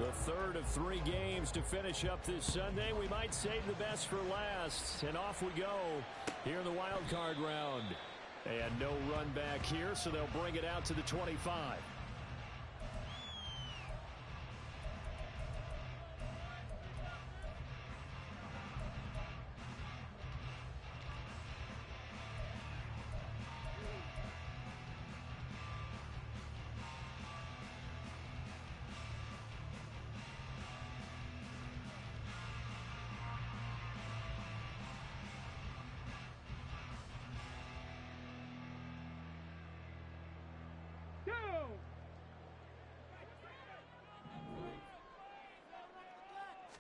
The third of 3 games to finish up this Sunday. We might save the best for last. And off we go here in the wild card round. And no run back here, so they'll bring it out to the 25.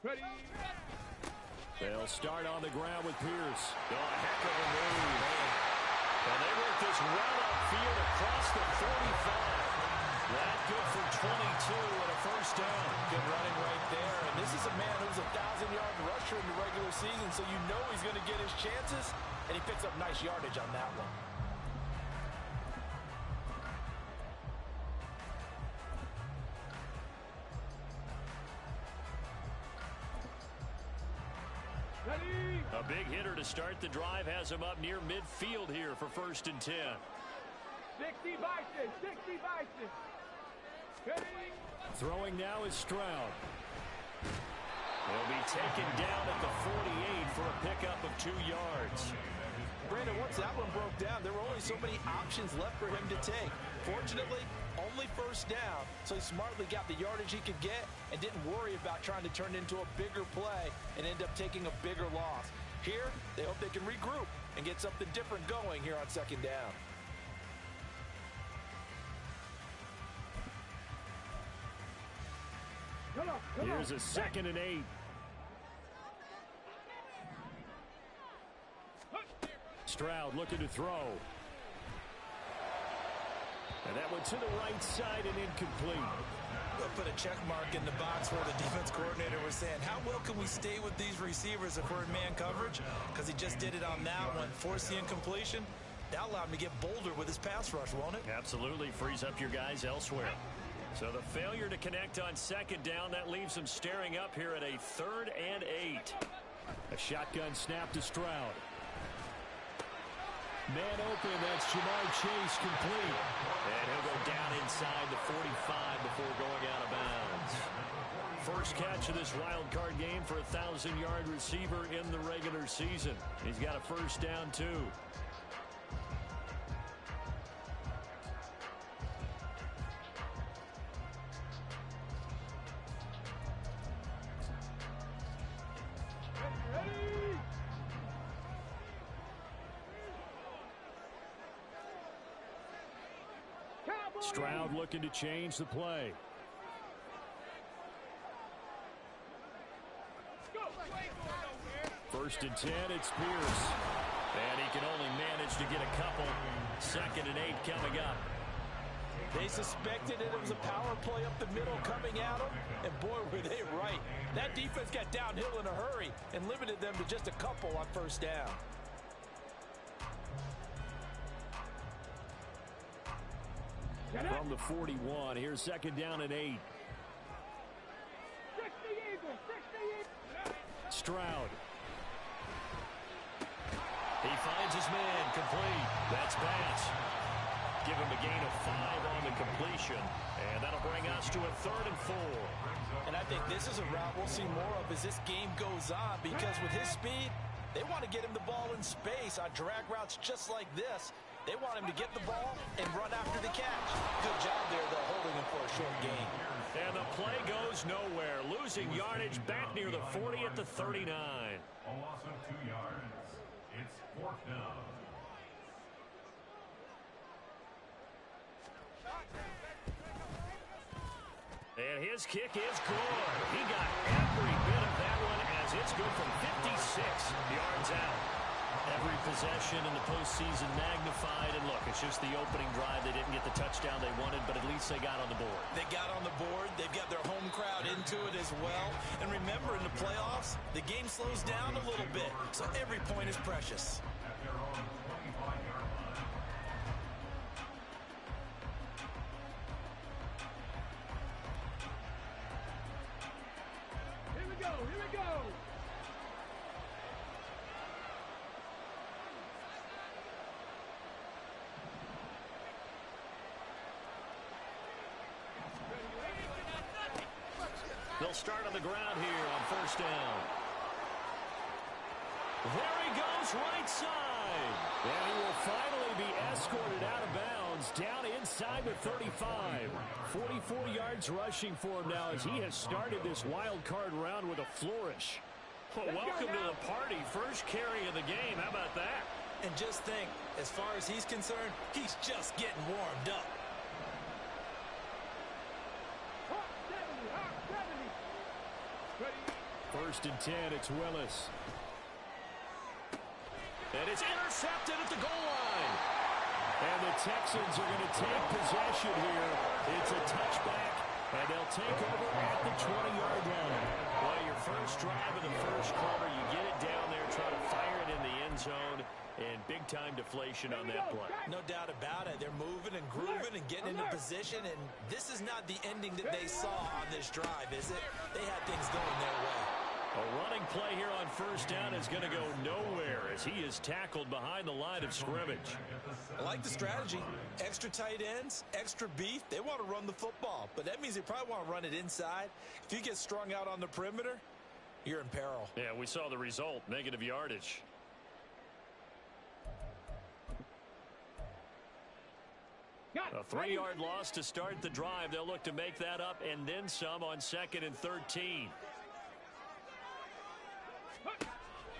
Ready. They'll start on the ground with Pierce. Oh, a heck of a move. And they work this well upfield across the 45. That good for 22 and a first down. Good running right there. And this is a man who's a 1,000-yard rusher in the regular season, so you know he's going to get his chances, and he picks up nice yardage on that one. A big hitter to start the drive has him up near midfield here for 1st and 10. 60 Bison, 60 Bison. Ready. Throwing now is Stroud. He'll be taken down at the 48 for a pickup of 2 yards. Brandon, once that one broke down, there were only so many options left for him to take. Fortunately, only first down, so he smartly got the yardage he could get and didn't worry about trying to turn it into a bigger play and end up taking a bigger loss. Here, they hope they can regroup and get something different going here on 2nd down. Here's a 2nd and 8. Stroud looking to throw. And that went to the right side and incomplete. We'll put a check mark in the box where the defense coordinator was saying, how well can we stay with these receivers if we're in man coverage? Because he just did it on that one, forced the incompletion. That allowed him to get bolder with his pass rush, won't it? Absolutely. Frees up your guys elsewhere. So the failure to connect on 2nd down, that leaves them staring up here at a 3rd and 8. A shotgun snap to Stroud. Man open, that's Jamar Chase complete. And he'll go down inside the 45 before going out of bounds. First catch of this wild card game for a 1,000-yard receiver in the regular season. He's got a first down, too. Stroud looking to change the play. First and 10, it's Pierce. And he can only manage to get a couple. 2nd and 8 coming up. They suspected it was a power play up the middle coming at them, and boy, were they right. That defense got downhill in a hurry and limited them to just a couple on 1st down. From the 41, here's 2nd down and 8. Stroud. He finds his man, complete. That's Bass. Give him a gain of 5 on the completion. And that'll bring us to a 3rd and 4. And I think this is a route we'll see more of as this game goes on, because with his speed, they want to get him the ball in space on drag routes just like this. They want him to get the ball and run after the catch. Good job there, though, holding him for a short gain. And the play goes nowhere. Losing yardage back near the 40 at the 39. A loss of 2 yards. It's 4th down. And his kick is good. He got every bit of that one as it's good from 56 yards out. Every possession in the postseason magnified. And look, it's just the opening drive. They didn't get the touchdown they wanted, but at least they got on the board. They got on the board. They've got their home crowd into it as well. And remember, in the playoffs, the game slows down a little bit, so every point is precious. At their own 25-yard line. They'll start on the ground here on first down. There he goes, right side. And he will finally be escorted out of bounds down inside the 35. 44 yards rushing for him now as he has started this wild card round with a flourish. Well, welcome to the party. First carry of the game. How about that? And just think, as far as he's concerned, he's just getting warmed up. First and 10, it's Willis. And it's intercepted at the goal line. And the Texans are going to take possession here. It's a touchback, and they'll take over at the 20-yard line. Well, your first drive of the first quarter, you get it down there, try to fire it in the end zone, and big-time deflation on that play. No doubt about it. They're moving and grooving and getting into position, and this is not the ending that they saw on this drive, is it? They had things going their way. A running play here on first down is going to go nowhere as he is tackled behind the line of scrimmage. I like the strategy. Extra tight ends, extra beef. They want to run the football, but that means they probably want to run it inside. If you get strung out on the perimeter, you're in peril. Yeah, we saw the result, negative yardage. A 3-yard loss to start the drive. They'll look to make that up and then some on 2nd and 13.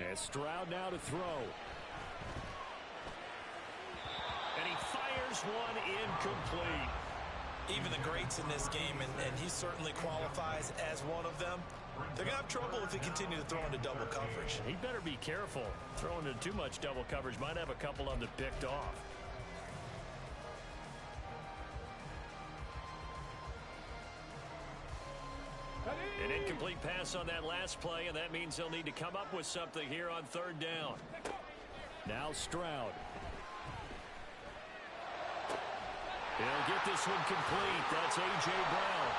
And Stroud now to throw. And he fires one incomplete. Even the greats in this game, and he certainly qualifies as one of them, they're going to have trouble if they continue to throw into double coverage. He better be careful. Throwing into too much double coverage might have a couple of them picked off. An incomplete pass on that last play, and that means they'll need to come up with something here on 3rd down. Now Stroud. He'll get this one complete. That's A.J. Brown.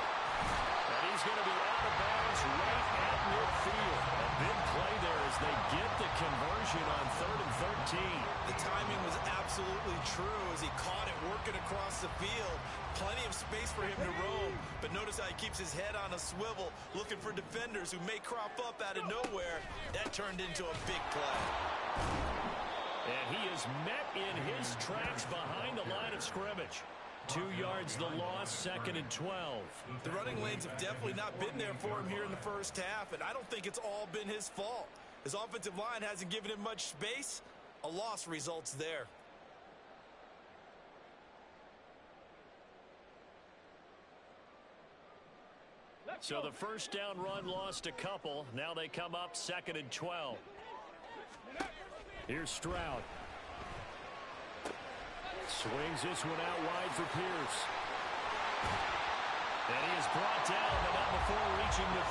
And he's going to be out of bounds right at midfield. A big play there as they get the conversion on 3rd and 13. The timing was absolutely true as he caught it working across the field. Plenty of space for him to roam, but notice how he keeps his head on a swivel, looking for defenders who may crop up out of nowhere. That turned into a big play. And he is met in his tracks behind the line of scrimmage. 2 yards the loss, 2nd and 12. The running lanes have definitely not been there for him here in the first half, and I don't think it's all been his fault. His offensive line hasn't given him much space. A loss results there. So the first down run lost a couple. Now they come up 2nd and 12. Here's Stroud. Swings this one out wide for Pierce. And he is brought down, but not before reaching the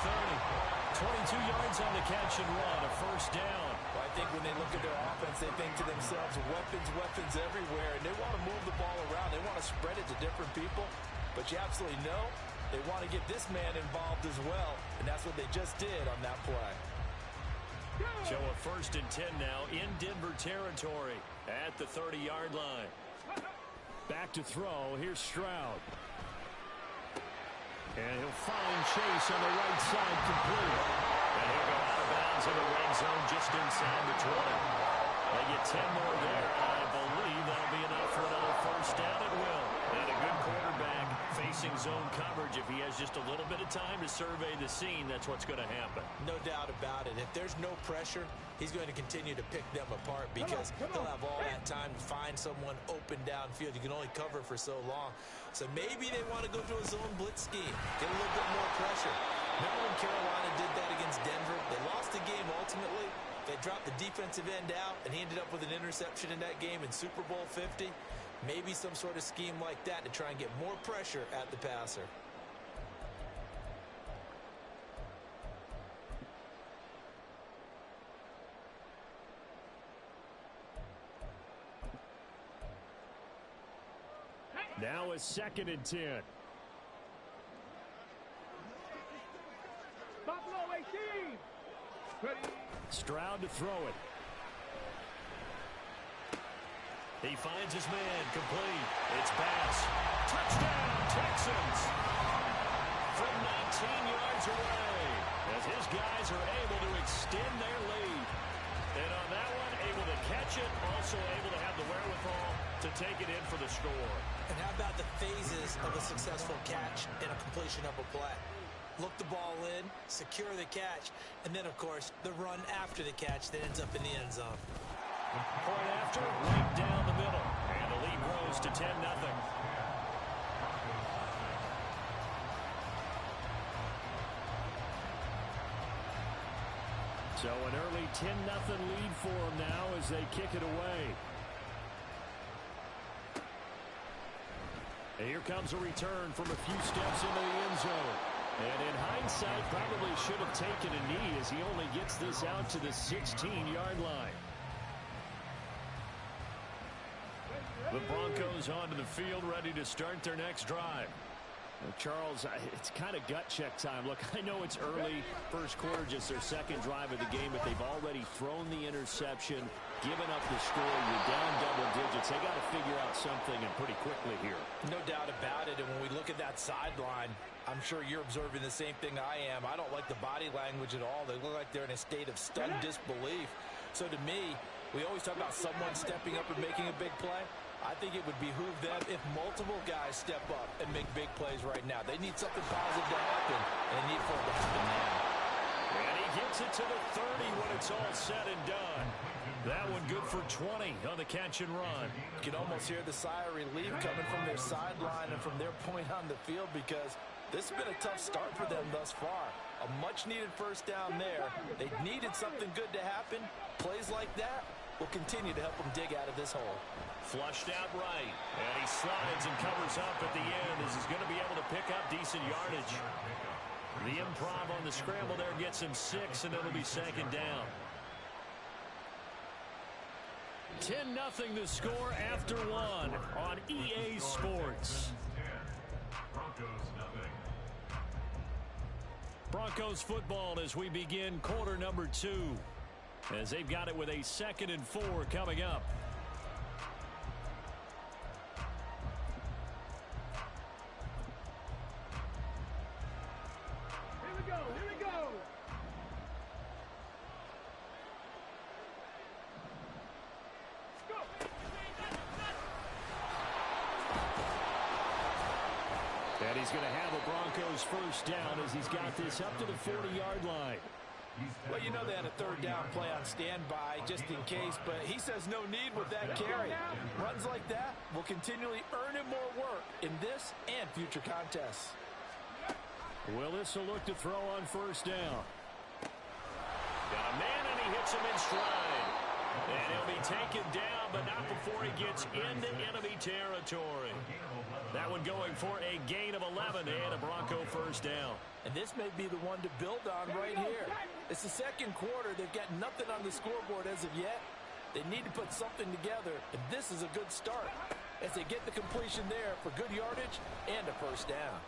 30. 22 yards on the catch and run, a first down. Well, I think when they look at their offense, they think to themselves, weapons everywhere, and they want to move the ball around. They want to spread it to different people, but you absolutely know they want to get this man involved as well, and that's what they just did on that play. So a 1st and 10 now in Denver territory at the 30-yard line. Back to throw. Here's Stroud. And he'll find Chase on the right side complete. And he'll go out of bounds in the red zone just inside the 20. They get 10 more there, and I believe that'll be enough for another first down. It will. And a good quarterback facing zone coverage. If he has just a little bit of time to survey the scene, that's what's going to happen. No doubt about it. If there's no pressure, he's going to continue to pick them apart because he'll have all that time to find someone open downfield. You can only cover for so long. So maybe they want to go to a zone blitz scheme, get a little bit more pressure. Remember when Carolina did that against Denver? They lost the game ultimately. They dropped the defensive end out, and he ended up with an interception in that game in Super Bowl 50. Maybe some sort of scheme like that to try and get more pressure at the passer. Now a 2nd and 10. Buffalo 18. Ready. Stroud to throw it. He finds his man complete. It's Bass. Touchdown, Texans. from 19 yards away as his guys are able to extend their lead. And on that one, able to catch it, also able to have the wherewithal to take it in for the score. And how about the phases of a successful catch and a completion of a play? Look the ball in, secure the catch, and then, of course, the run after the catch that ends up in the end zone. Point after, right down the middle. And the lead grows to 10-0. So an early 10-0 lead for them now as they kick it away. And here comes a return from a few steps into the end zone. And in hindsight, probably should have taken a knee as he only gets this out to the 16-yard line. The Broncos onto the field, ready to start their next drive. Charles, it's kind of gut check time. Look, I know it's early, first quarter, just their second drive of the game, but they've already thrown the interception, given up the score. You're down double digits. They got to figure out something, and pretty quickly here. No doubt about it, and when we look at that sideline, I'm sure you're observing the same thing I am. I don't like the body language at all. They look like they're in a state of stunned disbelief. So to me, we always talk about someone stepping up and making a big play. I think it would behoove them if multiple guys step up and make big plays right now. They need something positive to happen, and they need for it to happen now. And he gets it to the 30 when it's all said and done. That one good for 20 on the catch and run. You can almost hear the sigh of relief coming from their sideline and from their point on the field, because this has been a tough start for them thus far. A much-needed first down there. They needed something good to happen. Plays like that will continue to help them dig out of this hole. Flushed out right, and he slides and covers up at the end as he's going to be able to pick up decent yardage. The improv on the scramble there gets him 6, and it'll be second down. 10-0 the score after one on EA Sports. Broncos football as we begin quarter number 2, as they've got it with a 2nd and 4 coming up. And he's going to have a Broncos first down as he's got this up to the 40-yard line. Well, you know they had a third down play on standby just in case, but he says no need with that carry. Runs like that will continually earn him more work in this and future contests. Willis will look to throw on first down. Got a man, and he hits him in stride. And he'll be taken down, but not before he gets into enemy territory. That one going for a gain of 11 and a Bronco first down. And this may be the one to build on right here. It's the second quarter. They've got nothing on the scoreboard as of yet. They need to put something together, and this is a good start as they get the completion there for good yardage and a first down.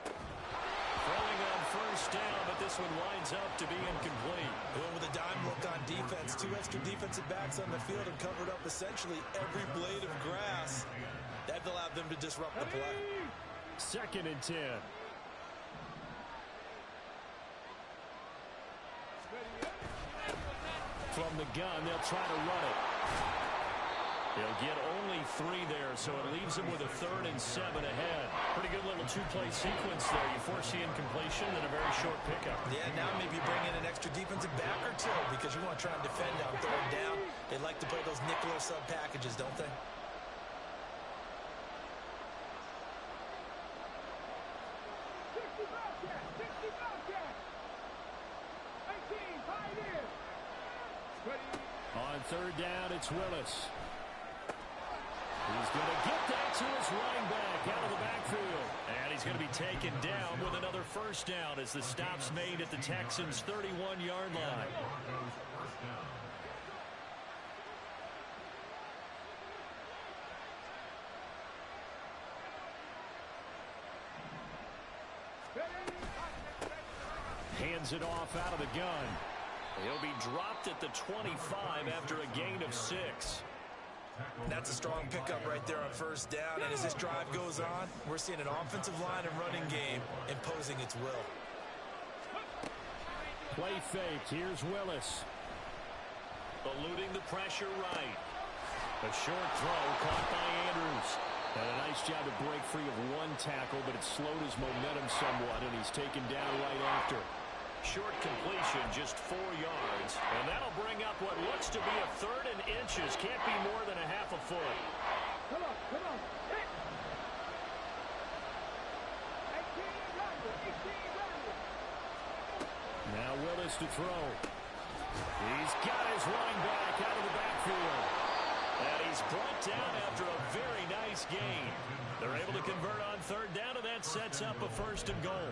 Throwing on first down, but this one winds up to be incomplete. Going with a dime look on defense. 2 extra defensive backs on the field and covered up essentially every blade of grass. That allowed them to disrupt the play. 2nd and 10. From the gun, they'll try to run it. They'll get only 3 there, so it leaves them with a 3rd and 7 ahead. Pretty good little 2-play sequence there. You force the incompletion and a very short pickup. Yeah, now maybe bring in an extra defensive back or 2 because you want to try and defend on 3rd down. They like to play those nickel or sub packages, don't they? On 3rd down, it's Willis. He's going to get that to his running back out of the backfield. And he's going to be taken down with another first down as the stop's made at the Texans' 31-yard line. Hands it off out of the gun. He'll be dropped at the 25 after a gain of 6. That's a strong pickup right there on first down, and as this drive goes on, we're seeing an offensive line and running game imposing its will. Play fake. Here's Willis. Eluding the pressure right. A short throw caught by Andrews. And a nice job to break free of one tackle, but it slowed his momentum somewhat, and he's taken down right after. Short completion, just 4 yards. And that'll bring up what looks to be a 3rd and inches. Can't be more than a half a foot. Come on, come on. Hit. 18 runs, 18 runs. Now Willis to throw. He's got his running back out of the backfield. And he's brought down after a very nice gain. They're able to convert on 3rd down, and that sets up a 1st and goal.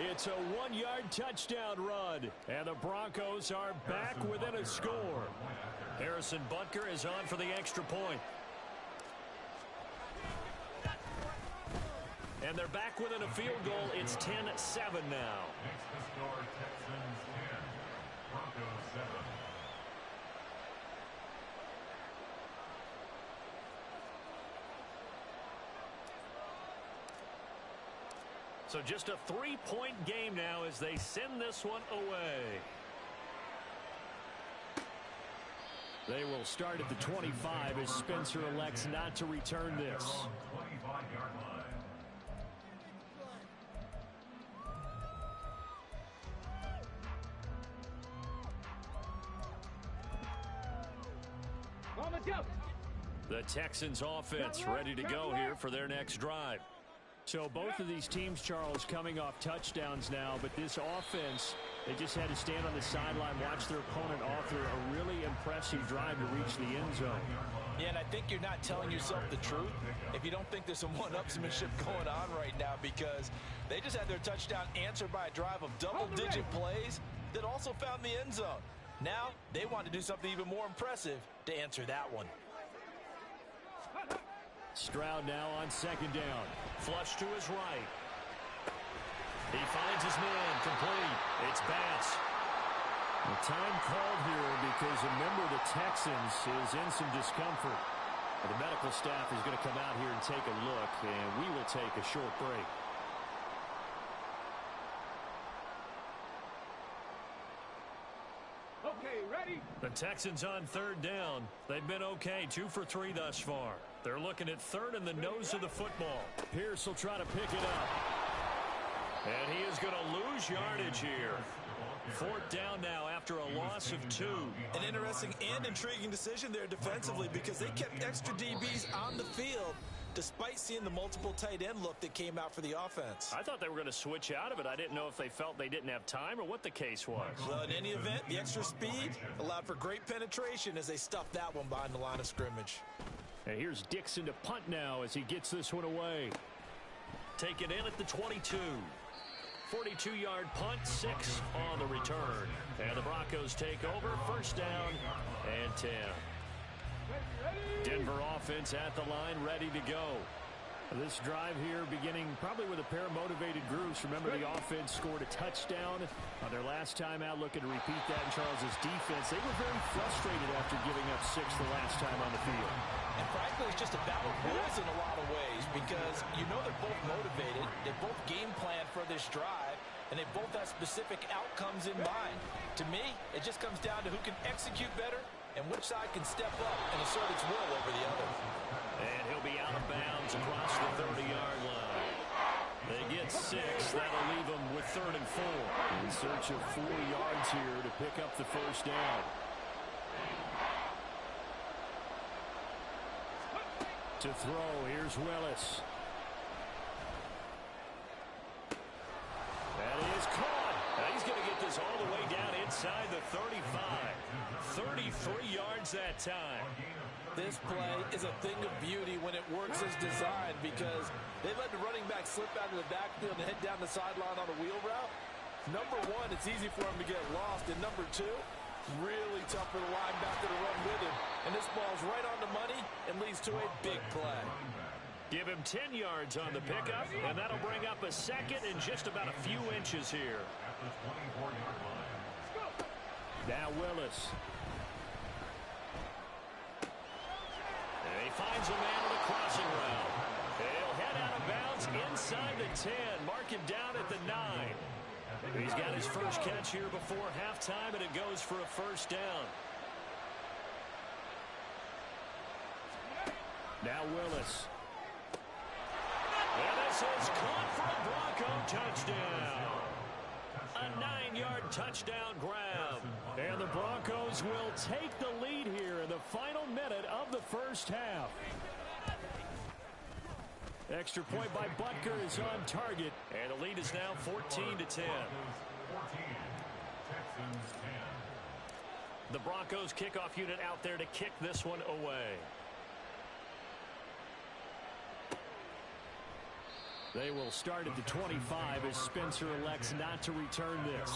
It's a 1-yard touchdown run, and the Broncos are back within a score. Harrison Butker is on for the extra point. And they're back within a field goal. It's 10-7 now. Next to score, Texans 10, Broncos 7. So just a 3-point game now as they send this one away. They will start at the 25 as Spencer elects not to return this. 25-yard line. On the jump. The Texans offense ready to go here for their next drive. So both of these teams, Charles, coming off touchdowns now, but this offense, they just had to stand on the sideline, watch their opponent offer a really impressive drive to reach the end zone. Yeah, and I think you're not telling yourself the truth if you don't think there's some one-upsmanship going on right now, because they just had their touchdown answered by a drive of double-digit plays that also found the end zone. Now they want to do something even more impressive to answer that one. Stroud now on 2nd down. Flush to his right. He finds his man complete. It's Bass. The time called here because a member of the Texans is in some discomfort. The medical staff is going to come out here and take a look, and we will take a short break. Okay, ready? The Texans on 3rd down. They've been okay, 2 for 3 thus far. They're looking at 3rd and the nose of the football. Pierce will try to pick it up. And he is going to lose yardage here. 4th down now after a loss of 2. An interesting and intriguing decision there defensively, because they kept extra DBs on the field despite seeing the multiple tight end look that came out for the offense. I thought they were going to switch out of it. I didn't know if they felt they didn't have time or what the case was. Well, in any event, the extra speed allowed for great penetration as they stuffed that one behind the line of scrimmage. And here's Dixon to punt now as he gets this one away. Taken in at the 22. 42-yard punt, 6 on the return. And the Broncos take over, 1st down and 10. Denver offense at the line, ready to go. This drive here beginning probably with a pair of motivated groups. Remember, the offense scored a touchdown on their last time out. Looking to repeat that in Charles's defense. They were very frustrated after giving up 6 the last time on the field. And frankly, it's just a battle of wills in a lot of ways, because you know they're both motivated. They both game plan for this drive, and they both have specific outcomes in mind. To me, it just comes down to who can execute better and which side can step up and assert its will over the other. And he'll be out of bounds across the 30-yard line. They get 6. That'll leave them with 3rd and 4. In search of 4 yards here to pick up the 1st down. To throw, here's Willis. That is caught. Now he's going to get this all the way down inside the 35. 33 yards that time. This play is a thing of beauty when it works as designed, because they let the running back slip out of the backfield and head down the sideline on a wheel route. Number one, it's easy for him to get lost. And number two, really tough for the linebacker to run with him. And this ball's right on the money and leads to a big play. Give him 10 yards on the pickup, and that'll bring up a second in just about a few inches here. Now Willis. And he finds a man on the crossing route. He'll head out of bounds inside the 10. Mark him down at the 9. He's got his first catch here before halftime, and it goes for a first down. Now Willis. And this is caught for a Bronco touchdown. A 9-yard touchdown grab. And the Broncos will take the lead here in the final minute of the first half. Extra point by Butker is on target. And the lead is now 14-10. The Broncos kickoff unit out there to kick this one away. They will start at the 25 as Spencer elects not to return this.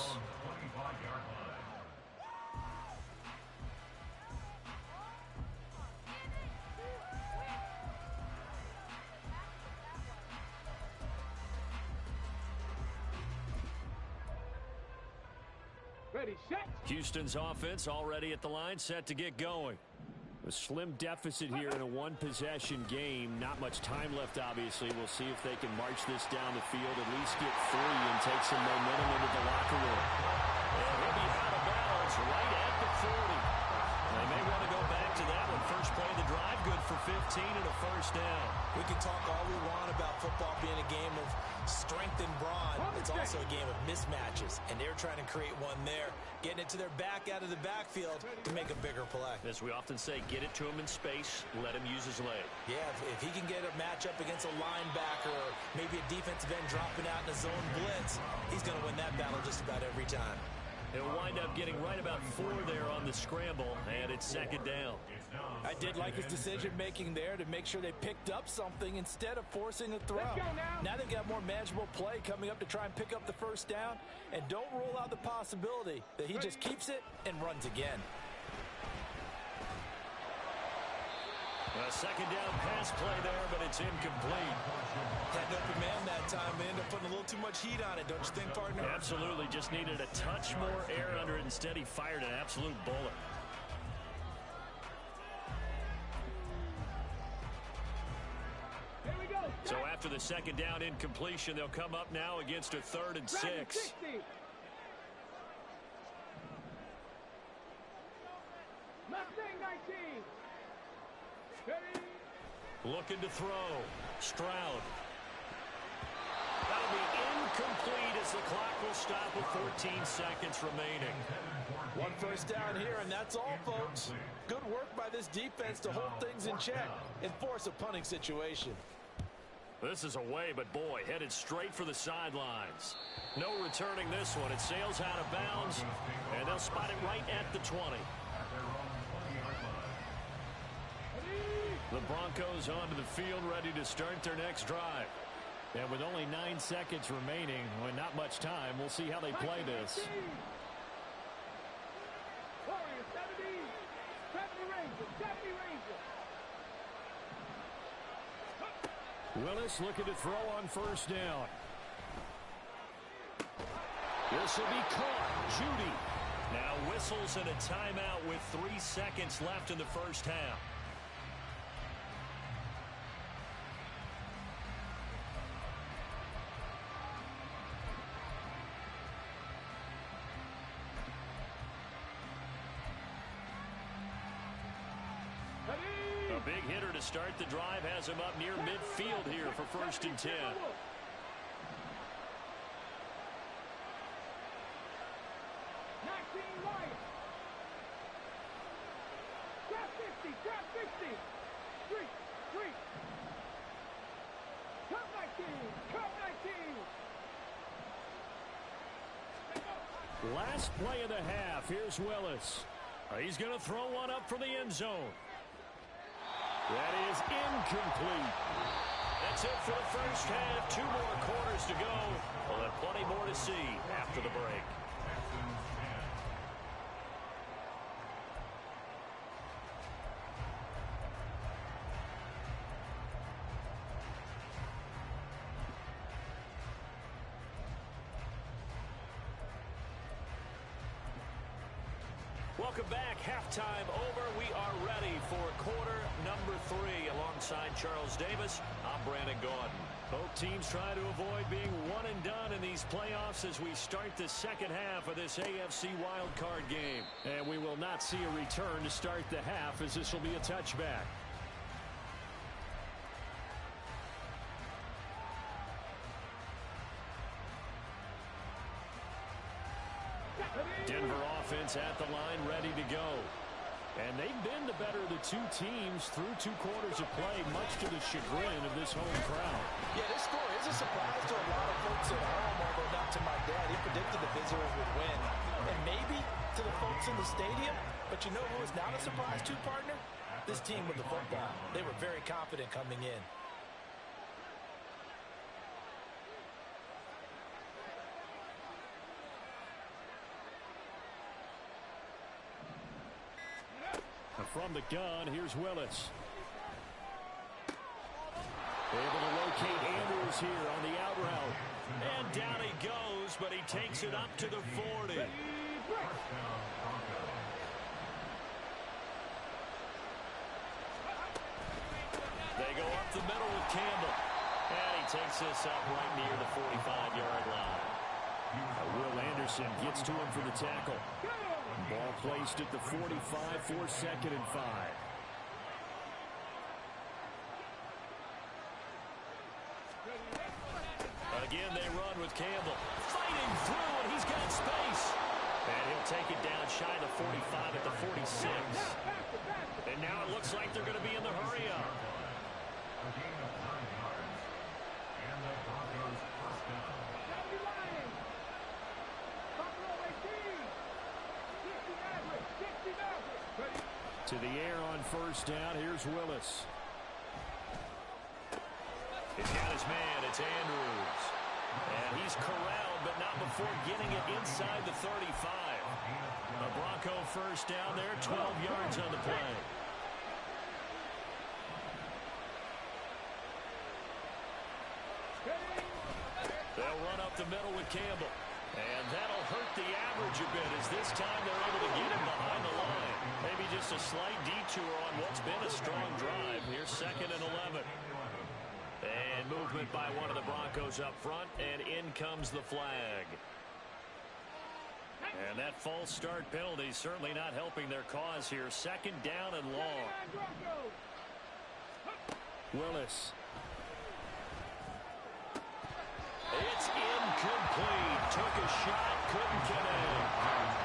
Ready, set. Houston's offense already at the line, set to get going. A slim deficit here in a one-possession game. Not much time left, obviously. We'll see if they can march this down the field, at least get 3 and take some momentum into the locker room. And he'll be out of bounds right at the 40. They may want to go back to that one. First play of the drive, good for 15 and a first down. We can talk all we want about football being a game of strength and brawn. It's also a game of mismatches, and they're trying to create one there, getting it to their back out of the backfield to make a bigger play. As we often say, get it to him in space, let him use his leg. Yeah, if he can get a matchup against a linebacker or maybe a defensive end dropping out in a zone blitz, he's going to win that battle just about every time. He'll wind up getting right about 4 there on the scramble, and it's second down. I did like his decision-making there to make sure they picked up something instead of forcing a throw. Now they've got more manageable play coming up to try and pick up the first down, and don't rule out the possibility that he just keeps it and runs again. A second down pass play there, but it's incomplete. Had an open man that time. They ended up putting a little too much heat on it, don't you think, partner? Absolutely. Just needed a touch more air under it. Instead, he fired an absolute bullet. Here we go. So after the second down incompletion, they'll come up now against a 3rd and 6. 60. Mustang 19. Ready. Looking to throw. Stroud. That'll be incomplete as the clock will stop with 14 seconds remaining. One first down here, and that's all, folks. Good work by this defense to hold things in check and force a punting situation. This is away, but boy, headed straight for the sidelines. No returning this one. It sails out of bounds, and they'll spot it right at the 20. The Broncos onto the field, ready to start their next drive. And with only 9 seconds remaining, with not much time, we'll see how they play this. Warriors 70. 70 Rangers. 70 Rangers. Willis looking to throw on first down. This will be caught. Judy now whistles and a timeout with 3 seconds left in the first half. A big hitter to start the drive has him up near midfield here for 1st and 10. Grab 50. Grab 50. 3. Cut 19. Cut 19. Last play of the half. Here's Willis. He's going to throw one up for the end zone. That is incomplete. That's it for the first half. 2 more quarters to go. We'll have plenty more to see after the break. Welcome back. Halftime over. We are ready for quarter number 3. Alongside Charles Davis, I'm Brandon Gaudin. Both teams try to avoid being one and done in these playoffs as we start the second half of this AFC wildcard game. And we will not see a return to start the half, as this will be a touchback. Denver offense at the line, ready to go. And they've been the better of the 2 teams through 2 quarters of play, much to the chagrin of this home crowd. Yeah, this score is a surprise to a lot of folks at home, although not to my dad. He predicted the visitors would win. And maybe to the folks in the stadium, but you know who is not a surprise to, partner? This team with the football. They were very confident coming in. From the gun, here's Willis. Able to locate Andrews here on the out route. And down he goes, but he takes it up to the 40. They go up the middle with Campbell. And he takes this up right near the 45-yard line. Will Anderson gets to him for the tackle. Ball placed at the 45 for 2nd and 5. Again, they run with Campbell. Fighting through, and he's got space. And he'll take it down shy of the 45 at the 46. And now it looks like they're going to be in the hurry-up. A gain of 9 yards. And the Broncos first down. To the air on first down. Here's Willis. He's got his man. It's Andrews. And he's corralled, but not before getting it inside the 35. A Bronco first down there, 12 yards on the play. They'll run up the middle with Campbell. And that'll hurt the average a bit, as this time they're able to get him behind the line. Maybe just a slight detour on what's been a strong drive. Here's 2nd and 11. And movement by one of the Broncos up front, and in comes the flag. And that false start penalty certainly not helping their cause here. 2nd down and long. Willis. It's incomplete. Took a shot, couldn't connect.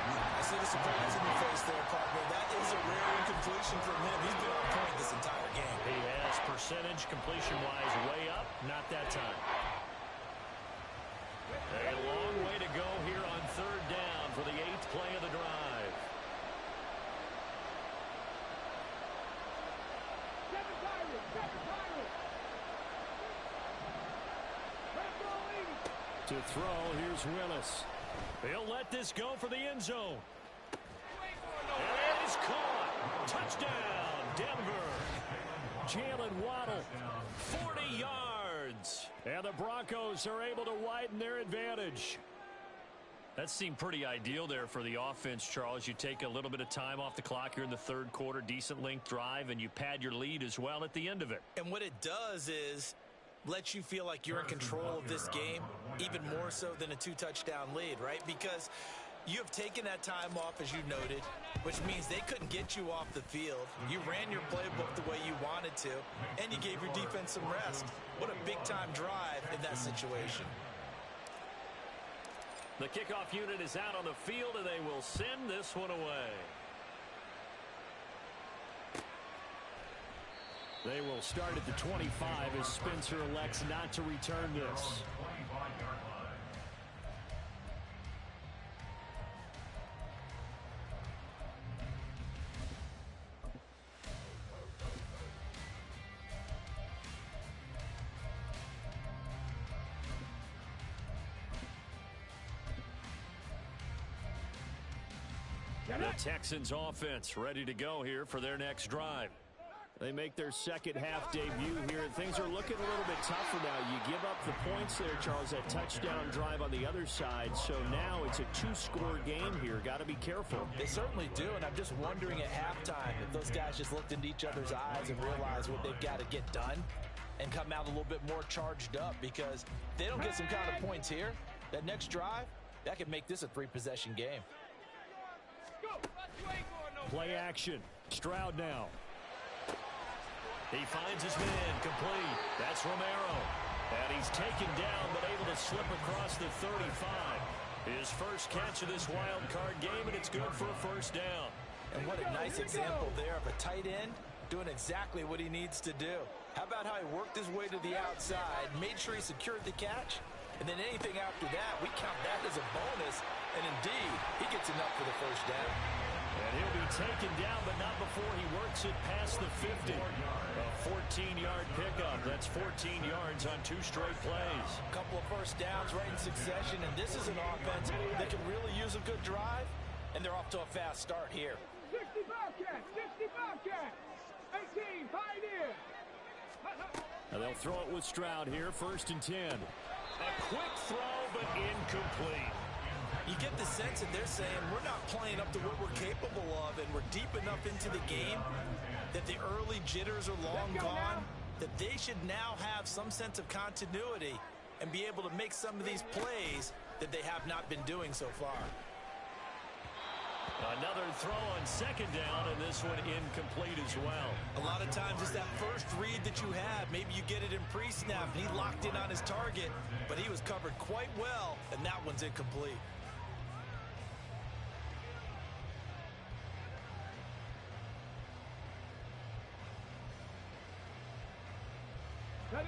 I see the surprise in your face there, partner. That is a rare incompletion from him. He's been on point this entire game. He has percentage completion-wise way up. Not that time. A long way to go here on 3rd down for the 8th play of the drive. To throw, here's Willis. He'll let this go for the end zone. And it is caught. Touchdown, Denver. Jalen Waddle, 40 yards. And the Broncos are able to widen their advantage. That seemed pretty ideal there for the offense, Charles. You take a little bit of time off the clock here in the 3rd quarter, decent length drive, and you pad your lead as well at the end of it. And what it does is lets you feel like you're in control of this game, even more so than a 2-touchdown lead, right? Because you have taken that time off, as you noted, which means they couldn't get you off the field. You ran your playbook the way you wanted to, and you gave your defense some rest. What a big-time drive in that situation. The kickoff unit is out on the field, and they will send this one away. They will start at the 25 as Spencer elects not to return this. The Texans offense ready to go here for their next drive. They make their second half debut here, and things are looking a little bit tougher now. You give up the points there, Charles, that touchdown drive on the other side. So now it's a two-score game here. Got to be careful. They certainly do, and I'm just wondering at halftime if those guys just looked into each other's eyes and realized what they've got to get done and come out a little bit more charged up, because if they don't get some kind of points here, that next drive, that could make this a three-possession game. Play action. Stroud now. He finds his man complete. That's Romero. And he's taken down but able to slip across the 35. His first catch of this wild card game, and it's good for a first down. And what a nice example there of a tight end doing exactly what he needs to do. How about how he worked his way to the outside, made sure he secured the catch, and then anything after that, we count that as a bonus. And indeed, he gets enough for the first down. And he'll be taken down, but not before he works it past the 50. A 14-yard pickup. That's 14 yards on two straight plays. A couple of first downs right in succession, and this is an offense that can really use a good drive, and they're off to a fast start here. 60 Bobcats, 60 Bobcats, 18 Pioneer. And they'll throw it with Stroud here, 1st and 10. A quick throw, but incomplete. You get the sense that they're saying we're not playing up to what we're capable of, and we're deep enough into the game that the early jitters are long gone, that they should now have some sense of continuity and be able to make some of these plays that they have not been doing so far. Another throw on 2nd down, and this one incomplete as well. A lot of times it's that first read that you have. Maybe you get it in pre-snap, and he locked in on his target, but he was covered quite well, and that one's incomplete.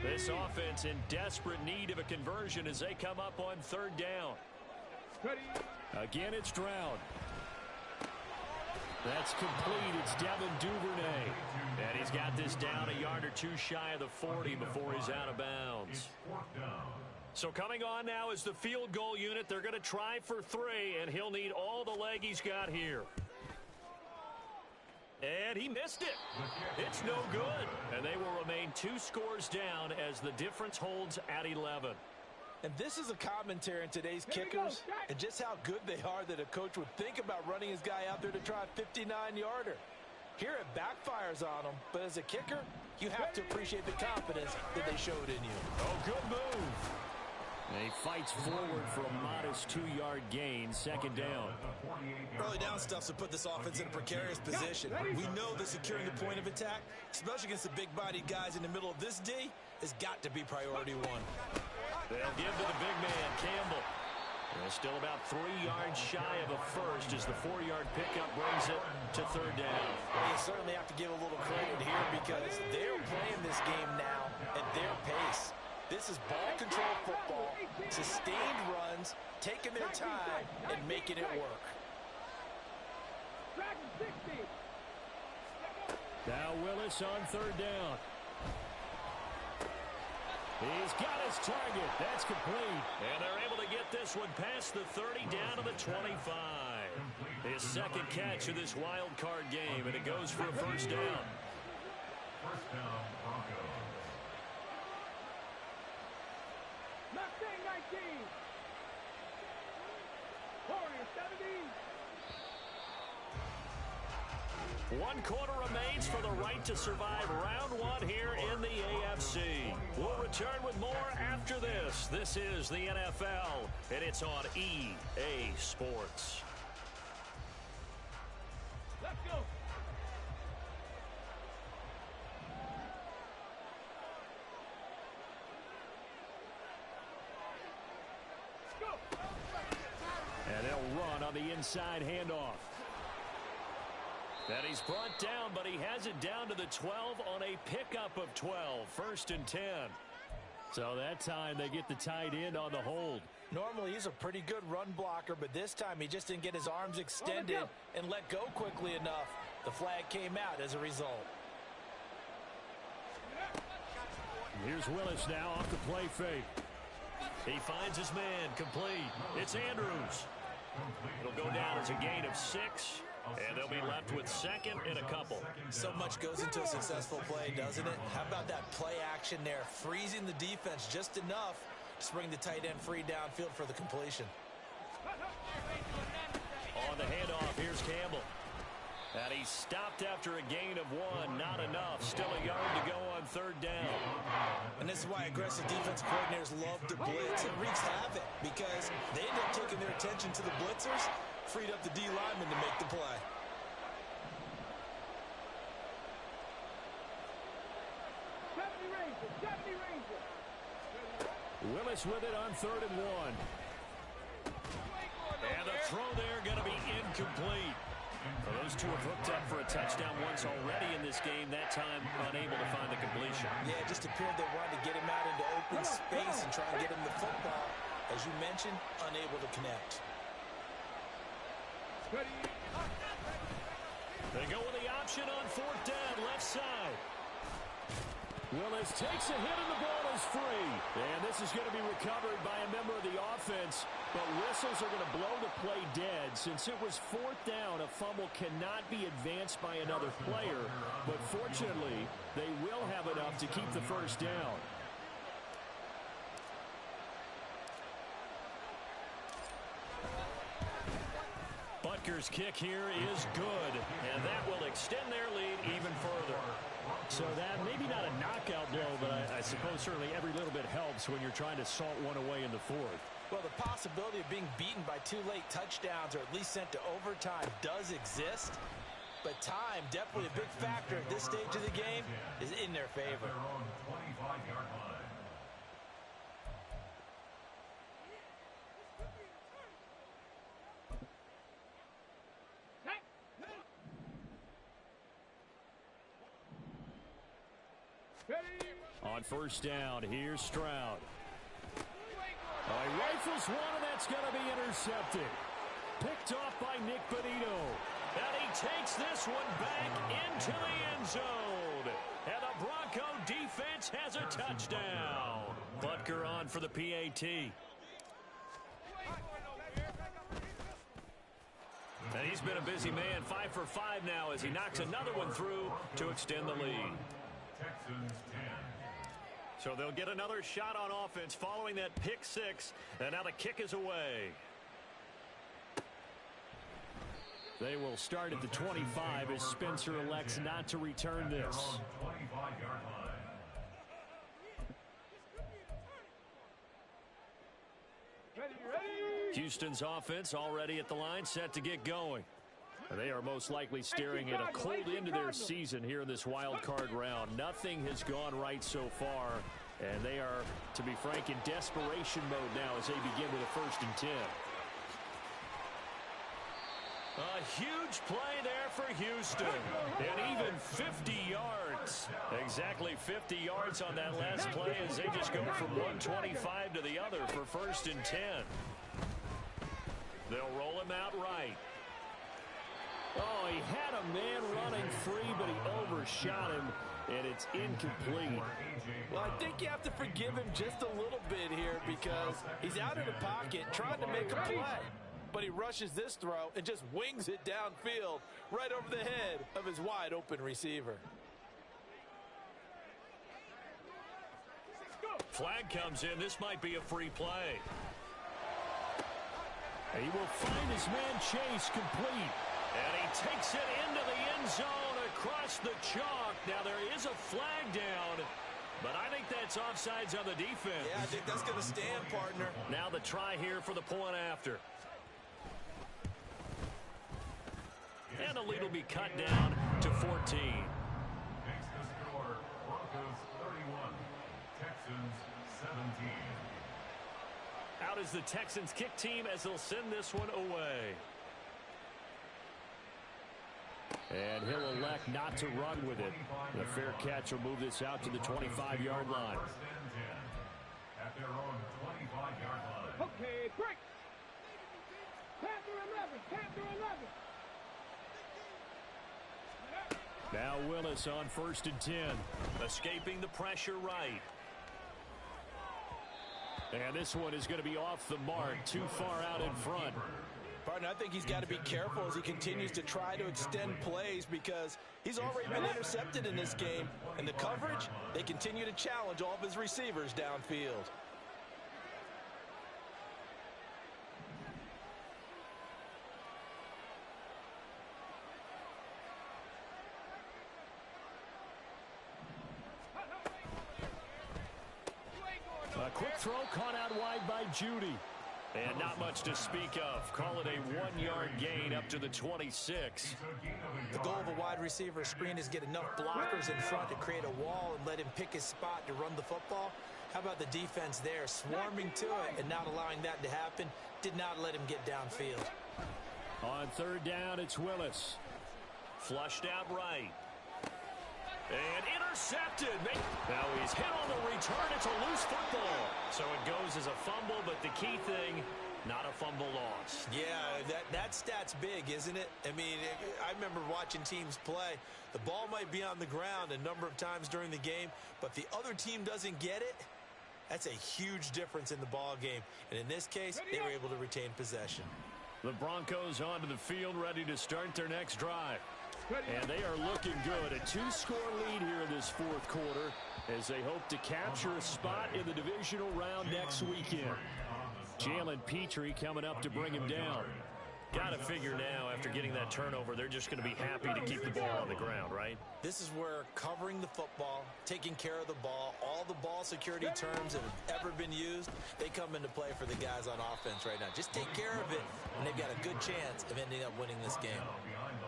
This offense in desperate need of a conversion as they come up on 3rd down. Again, it's Stroud. That's complete. It's Devin Duvernay. And he's got this down a yard or two shy of the 40 before he's out of bounds. So coming on now is the field goal unit. They're going to try for 3, and he'll need all the leg he's got here. And he missed it. It's no good. And they will remain 2 scores down as the difference holds at 11. And this is a commentary on today's kickers and just how good they are that a coach would think about running his guy out there to try a 59-yarder. Here it backfires on him, but as a kicker, you have to appreciate the confidence that they showed in you. Oh, good move. And he fights forward for a modest 2-yard gain, 2nd down. Early down stuffs will put this offense in a precarious position. We know that securing the point of attack, especially against the big-bodied guys in the middle of this D, has got to be priority 1. They'll give to the big man, Campbell. They're still about 3 yards shy of a first as the 4-yard pickup brings it to 3rd down. Well, you certainly have to give a little credit here because they're playing this game now at their pace. This is ball control football, sustained runs, taking their time, and making it work. Now Willis on 3rd down. He's got his target. That's complete. And they're able to get this one past the 30 down to the 25. His 2nd catch of this wild card game, and it goes for a 1st down. 1st down, Broncos. Mustang 19. Warrior 70. 1 quarter remains for the right to survive round 1 here in the AFC. We'll return with more after this. This is the NFL, and it's on EA Sports. Let's go. And they'll run on the inside handoff. And he's brought down, but he has it down to the 12 on a pickup of 12. 1st and 10. So that time they get the tight end on the hold. Normally he's a pretty good run blocker, but this time he just didn't get his arms extended and let go quickly enough. The flag came out as a result. Here's Willis now off the play fake. He finds his man complete. It's Andrews. It'll go down as a gain of 6. And they'll be left with second and a couple. So much goes into a successful play, doesn't it? How about that play action there, freezing the defense just enough to bring the tight end free downfield for the completion. On the handoff, here's Campbell. And he's stopped after a gain of 1. Not enough. Still a yard to go on third down. And this is why aggressive defense coordinators love to blitz. It wreaks havoc because they end up taking their attention to the blitzers, freed up the D lineman to make the play. Willis with it on 3rd and 1. And the throw there going to be incomplete. Well, those two have hooked up for a touchdown once already in this game, that time unable to find the completion. Yeah, it just appeared they wanted to get him out into open space and try and get him the football. As you mentioned, unable to connect. They go with the option on 4th down, left side. Willis takes a hit and the ball is free. And this is going to be recovered by a member of the offense. But whistles are going to blow the play dead. Since it was 4th down, a fumble cannot be advanced by another player. But fortunately, they will have enough to keep the first down. Butker's kick here is good. And that will extend their lead even further. So that maybe not a knockout blow, but I suppose certainly every little bit helps when you're trying to salt one away in the 4th. Well, the possibility of being beaten by 2 late touchdowns or at least sent to overtime does exist. But time, definitely a big factor at this stage of the game, is in their favor. On 1st down, here's Stroud. He rifles one, and that's going to be intercepted. Picked off by Nick Benito. And he takes this one back into the end zone. And the Bronco defense has a touchdown. Butker on for the PAT. And he's been a busy man, 5 for 5 now as he knocks another one through to extend the lead. Texans 10. So they'll get another shot on offense following that pick 6. And now the kick is away. They will start at the 25 as Spencer elects not to return this. 25-yard line. Houston's offense already at the line, set to get going. They are most likely staring at a cold end to their season here in this wild card round. Nothing has gone right so far, and they are, to be frank, in desperation mode now as they begin with a 1st and 10. A huge play there for Houston, and even 50 yards. Exactly 50 yards on that last play as they just go from 125 to the other for 1st and 10. They'll roll him out right. Oh, he had a man running free, but he overshot him, and it's incomplete. Well, I think you have to forgive him just a little bit here because he's out of the pocket trying to make a play. But he rushes this throw and just wings it downfield right over the head of his wide-open receiver. Flag comes in. This might be a free play. He will find his man Chase complete. And he takes it into the end zone across the chalk. Now there is a flag down, but I think that's offsides on the defense. Yeah, I think that's going to stand, partner. Now the try here for the point after. And the lead will be cut down to 14. Makes the score Broncos 31, Texans 17. Out is the Texans kick team as they'll send this one away. And he'll elect not to run with it. The fair catch will move this out to the 25-yard line. 1st and 10 at their own 25-yard line. Okay, break. Panther 11, Panther 11. Now Willis on 1st and 10. Escaping the pressure right. And this one is going to be off the mark, too far out in front. Partner, I think he's got to be careful as he continues to try to extend plays because he's already been intercepted in this game. And the coverage, they continue to challenge all of his receivers downfield. A quick throw caught out wide by Judy. And not much to speak of. Call it a 1-yard gain up to the 26. The goal of a wide receiver screen is get enough blockers in front to create a wall and let him pick his spot to run the football. How about the defense there, swarming to it and not allowing that to happen? Did not let him get downfield. On third down, it's Willis. Flushed out right. And intercepted. Now he's hit on the return. It's a loose football. So it goes as a fumble, but the key thing, not a fumble loss. Yeah, that stat's big, isn't it? I mean, I remember watching teams play. The ball might be on the ground a number of times during the game, but if the other team doesn't get it, that's a huge difference in the ball game. And in this case, they were able to retain possession. The Broncos onto the field, ready to start their next drive. And they are looking good. A 2-score lead here in this fourth quarter as they hope to capture a spot in the divisional round next weekend. Jalen Petrie coming up to bring him down. Got to figure now, after getting that turnover, they're just going to be happy to keep the ball on the ground, right? This is where covering the football, taking care of the ball, all the ball security terms that have ever been used, they come into play for the guys on offense right now. Just take care of it, and they've got a good chance of ending up winning this game.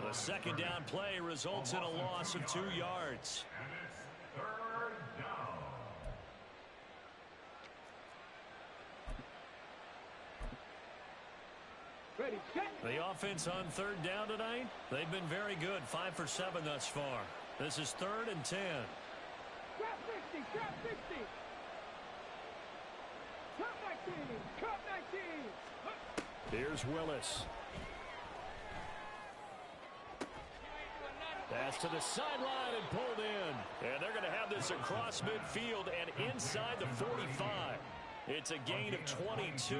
The second down play results in a loss of 2 yards. And it's third down. Ready, set. The offense on third down tonight, they've been very good. 5 for 7 thus far. This is 3rd and 10. Trap 60, trap 60. Trap 19, trap 19. Here's Willis. Pass to the sideline and pulled in. And they're going to have this across midfield and inside the 45. It's a gain of 22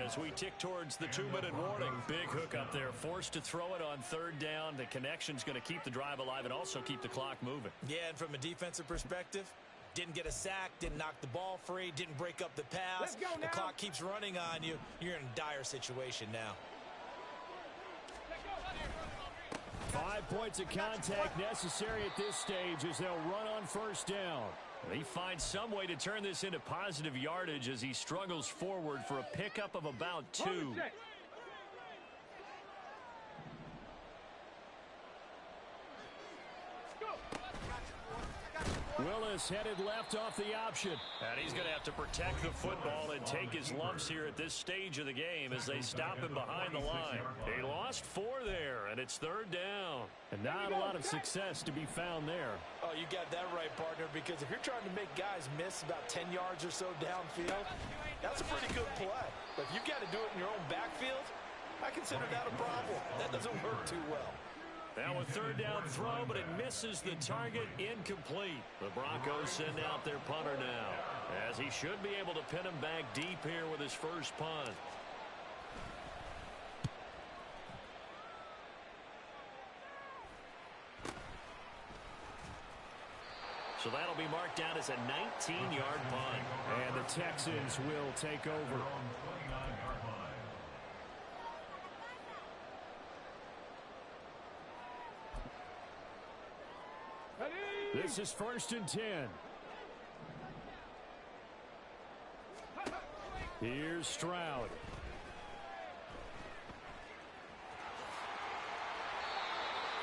as we tick towards the 2-minute warning. Big hook up there, forced to throw it on third down. The connection's going to keep the drive alive and also keep the clock moving. Yeah, and from a defensive perspective, didn't get a sack, didn't knock the ball free, didn't break up the pass. Let's go now. The clock keeps running on you. You're in a dire situation now. 5 points of contact necessary at this stage as they'll run on first down. He finds some way to turn this into positive yardage as he struggles forward for a pickup of about 2. Willis headed left off the option. And he's going to have to protect the football and take his lumps here at this stage of the game as they stop him behind the line. He lost 4 there, and it's third down. And not a lot of success to be found there. Oh, you got that right, partner, because if you're trying to make guys miss about 10 yards or so downfield, that's a pretty good play. But if you've got to do it in your own backfield, I consider that a problem. That doesn't work too well. Now a third down throw, but it misses the target, incomplete. The Broncos send out their punter now, as he should be able to pin him back deep here with his first punt. So that'll be marked down as a 19-yard punt. And the Texans will take over. From 29-yard line. This is 1st and 10. Here's Stroud.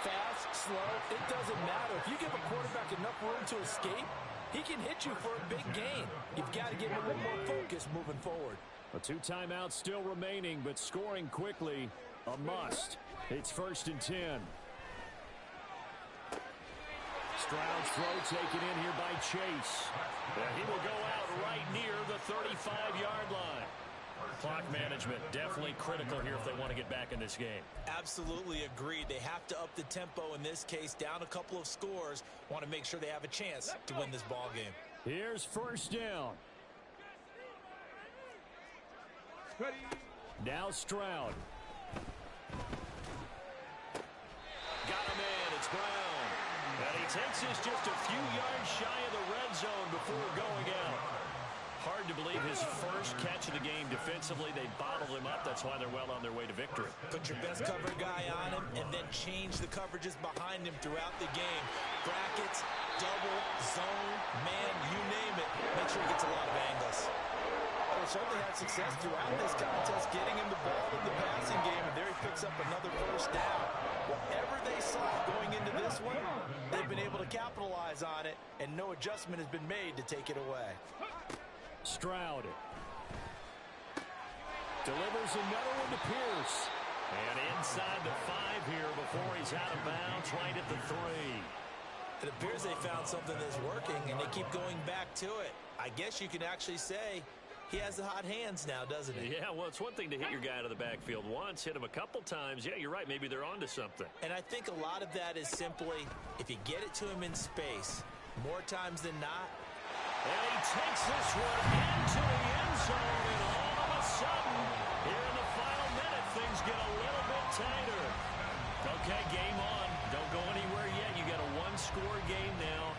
Fast, slow, it doesn't matter. If you give a quarterback enough room to escape, he can hit you for a big gain. You've got to get him a little more focus moving forward. A 2 timeouts still remaining, but scoring quickly, a must. It's 1st and 10. Stroud's throw taken in here by Chase. He will go out right near the 35-yard line. Clock management definitely critical here if they want to get back in this game. Absolutely agreed. They have to up the tempo in this case, down a couple of scores. Want to make sure they have a chance to win this ball game. Here's first down. Now Stroud. Got him in. It's Brown. And he takes us just a few yards shy of the red zone before going out. Hard to believe his first catch of the game defensively. They bottled him up. That's why they're well on their way to victory. Put your best cover guy on him and then change the coverages behind him throughout the game. Brackets, double, zone, man, you name it. Make sure he gets a lot of angles. Well, they certainly had success throughout this contest getting him the ball in the passing game, and there he picks up another first down. Whatever they saw going into this one, they've been able to capitalize on it, and no adjustment has been made to take it away. Stroud delivers another one to Pierce. And inside the 5 here before he's out of bounds, right at the 3. It appears they found something that's working, and they keep going back to it. I guess you can actually say he has the hot hands now, doesn't he? Yeah, well, it's one thing to hit your guy out of the backfield once, hit him a couple times. Yeah, you're right. Maybe they're onto something. And I think a lot of that is simply if you get it to him in space, more times than not. And he takes this one into the end zone, and all of a sudden, here in the final minute, things get a little bit tighter. Okay, game on. Don't go anywhere yet. You got a one-score game now.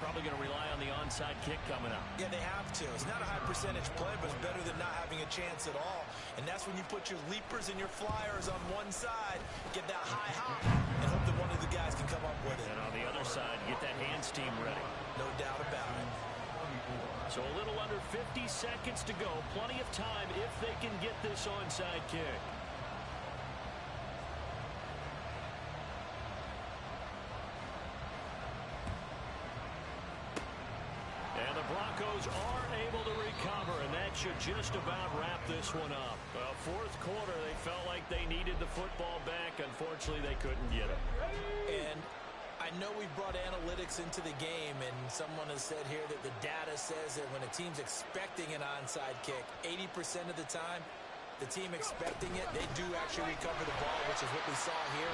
Probably going to rely on the onside kick coming up. Yeah, they have to. It's not a high percentage play, but it's better than not having a chance at all. And that's when you put your leapers and your flyers on one side, get that high hop, and hope that one of the guys can come up with it. And on the other side, get that hands team ready. No doubt about it. So a little under 50 seconds to go. Plenty of time if they can get this onside kick. And the Broncos are able to recover, and that should just about wrap this one up. Well, fourth quarter, they felt like they needed the football back. Unfortunately, they couldn't get it. And I know we've brought analytics into the game, and someone has said here that the data says that when a team's expecting an onside kick, 80% of the time, the team expecting it, they do actually recover the ball, which is what we saw here.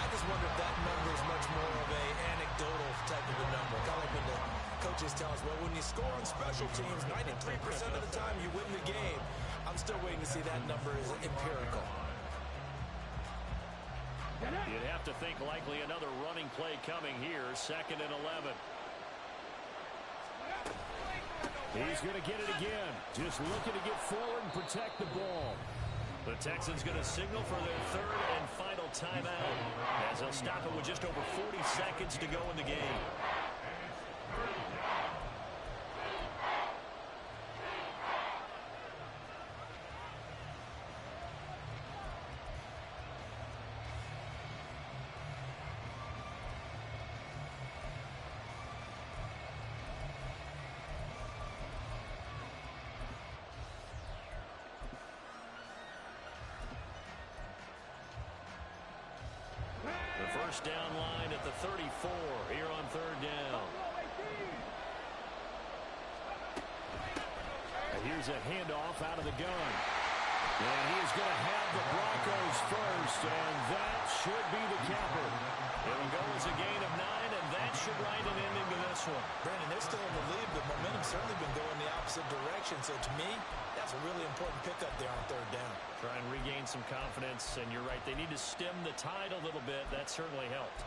I just wonder if that number is much more of a anecdotal type of a number. Kind of like when the coaches tell us, well, when you score on special teams, 93% of the time you win the game. I'm still waiting to see that number is empirical. You'd have to think likely another running play coming here, 2nd and 11. He's going to get it again. Just looking to get forward and protect the ball. The Texans going to signal for their 3rd and final timeout as they'll stop it with just over 40 seconds to go in the game. First down line at the 34 here on 3rd down. And here's a handoff out of the gun. And he is going to have the Broncos first, and that should be the capper. It'll go as a gain of 9, and that should write an ending to this one. Brandon, they're still in the lead, but momentum's certainly been going the opposite direction. So to me, that's a really important pickup there on 3rd down. Try and regain some confidence, and you're right. They need to stem the tide a little bit. That certainly helped.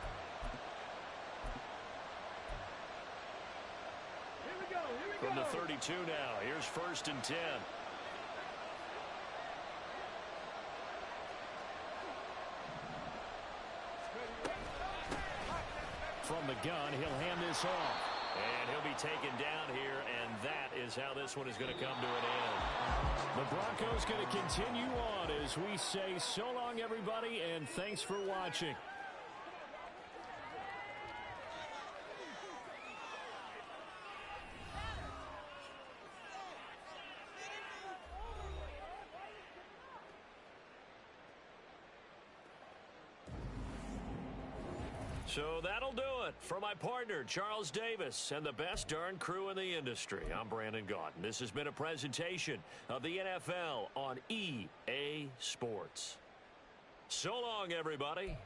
Here we go. From the 32 now, here's 1st and 10. From the gun, he'll hand this off. And he'll be taken down here, and that is how this one is going to come to an end. The Broncos going to continue on as we say so long, everybody, and thanks for watching. So that'll do it for my partner, Charles Davis, and the best darn crew in the industry. I'm Brandon Gaudin. This has been a presentation of the NFL on EA Sports. So long, everybody.